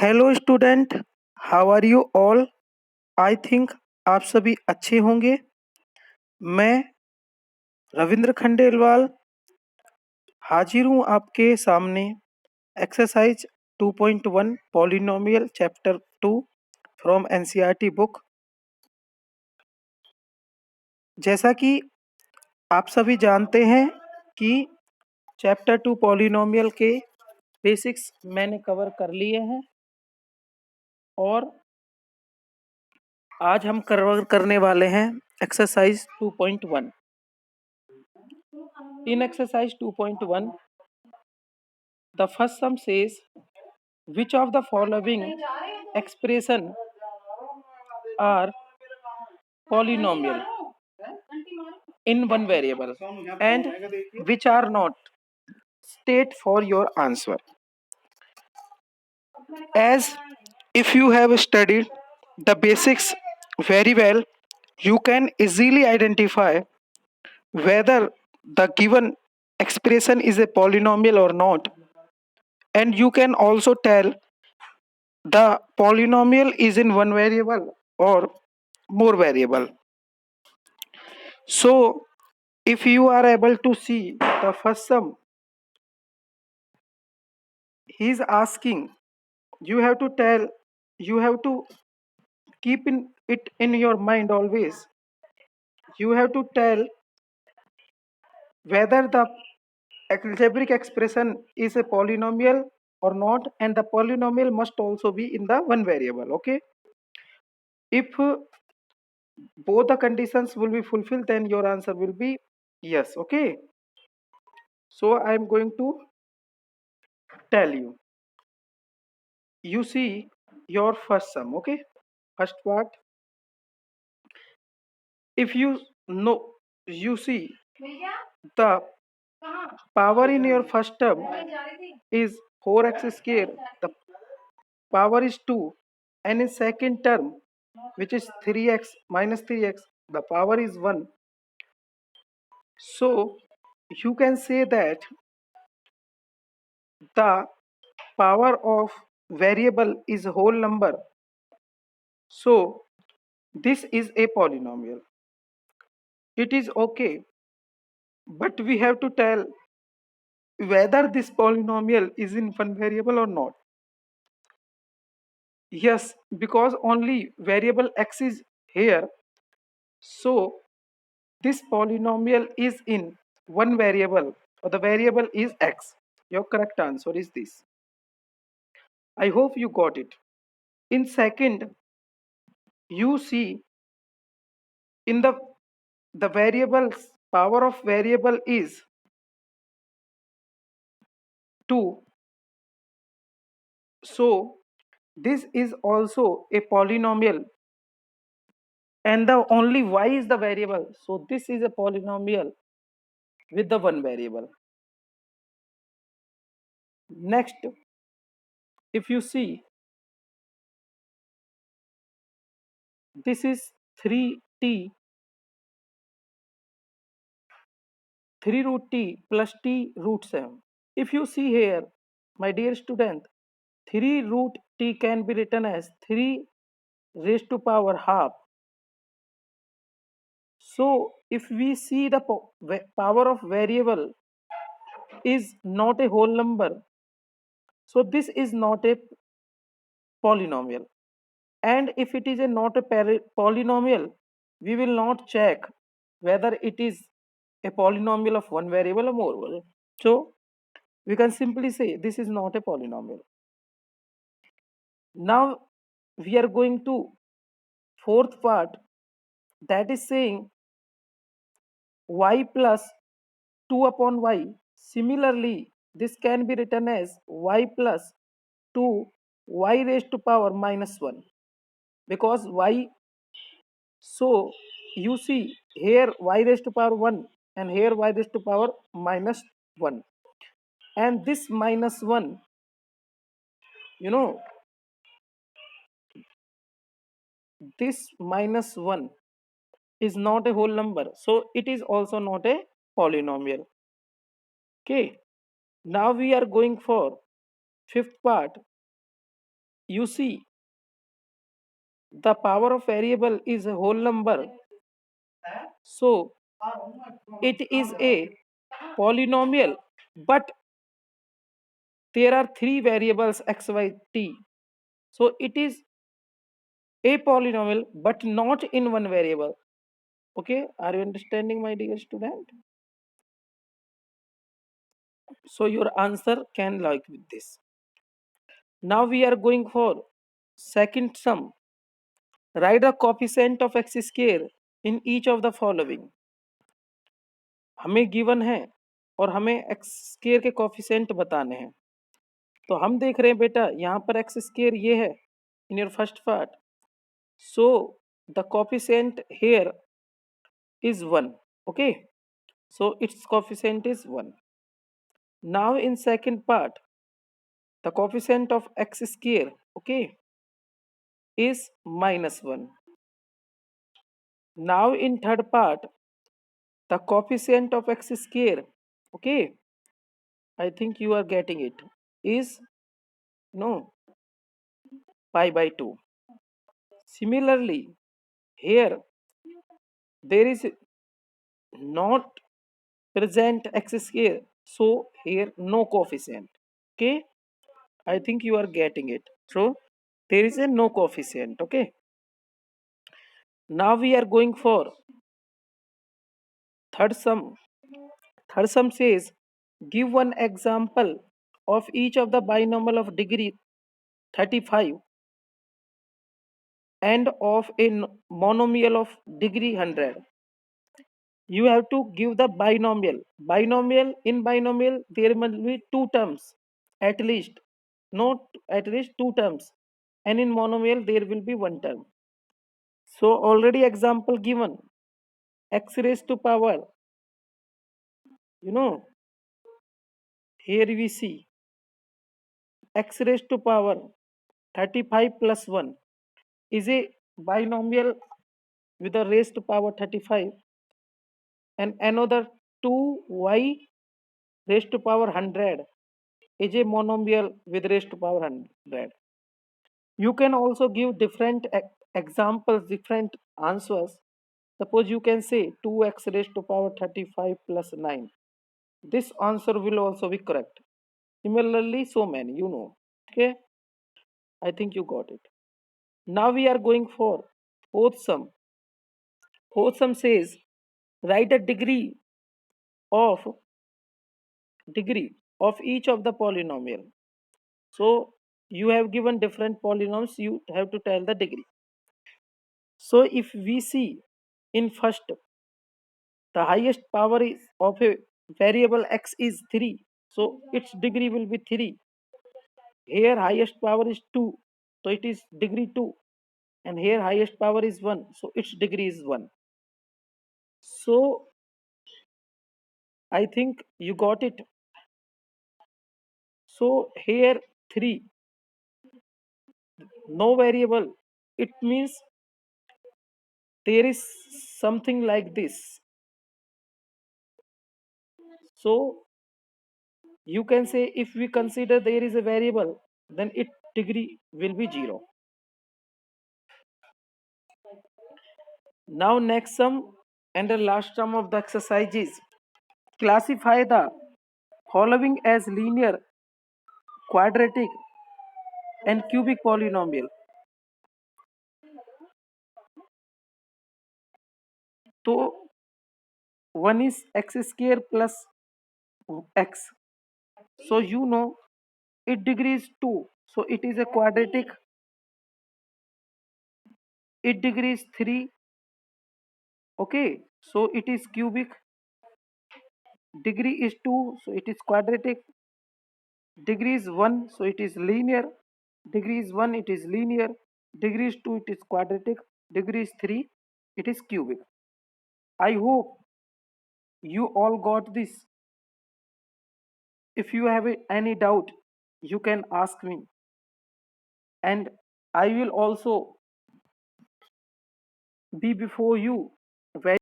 Hello student, how are you all? I think आप सभी अच्छे होंगे। मैं रविंद्र खंडेलवाल हाजिर हूँ आपके सामने exercise 2.1 polynomial chapter 2 from NCERT book. जैसा कि आप सभी जानते हैं कि चैप्टर 2 पॉलिनोमियल के बेसिक्स मैंने कवर कर लिए हैं और आज हम कवर करने वाले हैं exercise 2.1। In exercise 2.1, the first sum says which of the following expression are polynomial in one variable and which are not. State for your answer. As if you have studied the basics very well, you can easily identify whether the given expression is a polynomial or not, and you can also tell the polynomial is in one variable or more variable. So if you are able to see the first sum, he is asking, you have to keep it in your mind always. You have to tell whether the algebraic expression is a polynomial or not, and the polynomial must also be in the one variable. Okay, if both the conditions will be fulfilled, then your answer will be yes. Okay, so I am going to tell you. You see your first sum. Okay, first part. If you know, you see the power in your first term is 4x square, the power is 2, and in second term, which is 3x minus 3x, the power is 1. So you can say that the power of variable is whole number. So this is a polynomial. It is okay, but we have to tell whether this polynomial is in one variable or not. Yes, because only variable x is here, so this polynomial is in one variable, or the variable is x. Your correct answer is this. I hope you got it. In second, you see in the variables power of variable is 2. So this is also a polynomial, and the only y is the variable. So this is a polynomial with the one variable. Next, if you see, this is 3t, 3 root t plus t root 7. If you see here, my dear student, 3 root t can be written as 3 raised to power half. So if we see the power of variable is not a whole number, so this is not a polynomial. And if it is not a polynomial, we will not check whether it is a polynomial of one variable or more. So we can simply say this is not a polynomial. Now we are going to fourth part, that is saying y plus 2 upon y. Similarly, this can be written as y plus 2 y raised to power minus 1, because y, so you see here y raised to power 1 and here y raised to power minus 1, and this minus 1, you know, this minus 1 is not a whole number, so it is also not a polynomial. Okay, now we are going for fifth part, you see, the power of variable is a whole number, so it is a polynomial, but there are three variables x, y, t. So it is a polynomial but not in one variable. Okay, are you understanding, my dear student? So your answer can like with this. Now we are going for second sum. Write the coefficient of x square in each of the following. हमें given है और हमें x square के coefficient बताने हैं। तो हम देख रहे हैं बेटा, यहाँ पर एक्स स्क्वायर ये है in your first part, so the coefficient here is 1. Okay, so its coefficient is 1. Now in second part, the coefficient of x square, okay, is -1. Now in third part, the coefficient of x square, okay, I think you are getting it, is no pi by 2. Similarly, here there is not present x square, so here no coefficient. Okay, I think you are getting it. So there is a no coefficient. Okay, now we are going for third sum. Third sum says give one example of each of the binomial of degree 35 and of a monomial of degree 100. You have to give the binomial. In binomial there must be two terms at least, not at least two terms, and in monomial there will be one term. So already example given, x raised to power, you know, here we see x raised to power 35 plus 1 is a binomial with a raised to power 35, and another 2y raised to power 100 is a monomial with raised to power 100. You can also give different examples, different answers. Suppose you can say 2x raised to power 35 plus 9. This answer will also be correct. Similarly, so many, you know. Okay, I think you got it. Now we are going for fourth sum. Fourth sum says write a of degree of each of the polynomial. So you have given different polynomials, you have to tell the degree. So if we see in first, the highest power is of a variable x is 3, so its degree will be 3. Here highest power is 2, so it is degree 2, and here highest power is 1, so its degree is 1. So I think you got it. So here 3, no variable, it means there is something like this. So you can say if we consider there is a variable, then its degree will be 0. Now next sum and the last sum of the exercise is classify the following as linear, quadratic and cubic polynomial. So one is x square plus x. So you know its degree is 2. So it is a quadratic. Its degree is 3. Okay. So it is cubic. Degree is 2. So it is quadratic. Degree is 1. So it is linear. Degree is 1. It is linear. Degree is 2. It is quadratic. Degree is 3. It is cubic. I hope you all got this. If you have any doubt, you can ask me, and I will also be before you very